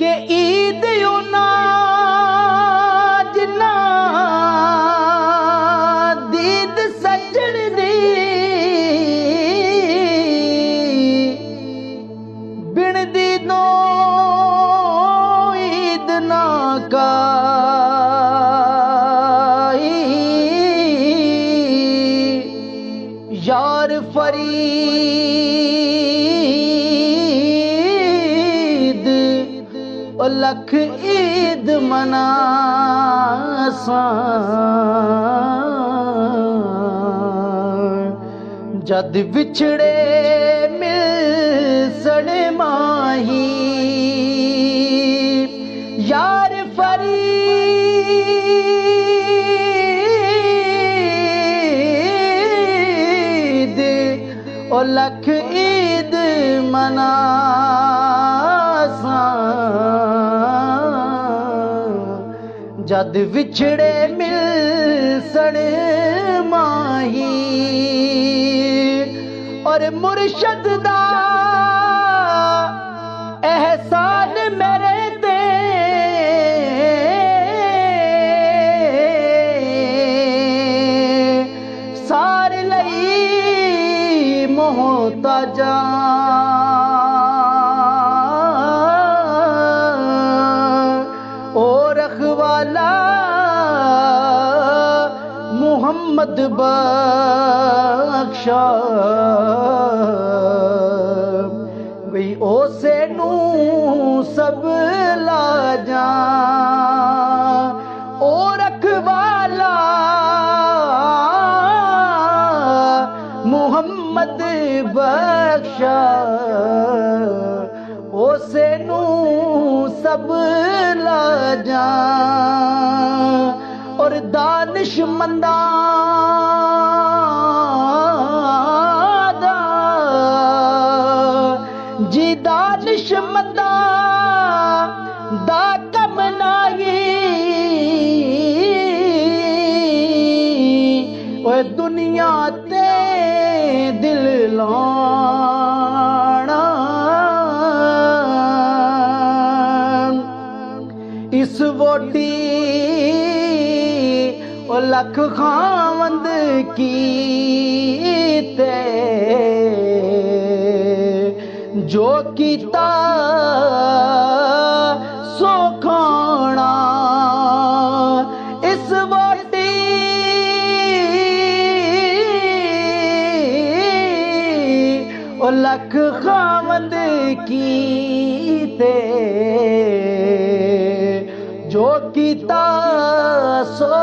के ईद ना जिन्ना दीद सजण दी बिन दीदो ईद ना काई यार फरीद ओ लख ईद मनासा जद विछड़े मिल सड़े माही यार फरीद ओ लख ईद मनासा जद विछड़े मिल सड़े माही और मुर्शद दा एहसान मेरे ते सारे लई मोहताजा ओ रखवाला मुहम्मद बख्शा गई ओसे नू सब लाजा ओ रखवाला मुहम्मद बख्शा ओसे नू सब लाजा और दानिशमंदा जी दानिशमंदा दा कम नाई ओए दुनिया ते दिल लाना इस वोटी ओ लख खावंद कीते जो कीता सो खाना इस वोटी ओ लख खावंद कीते जो कीता सो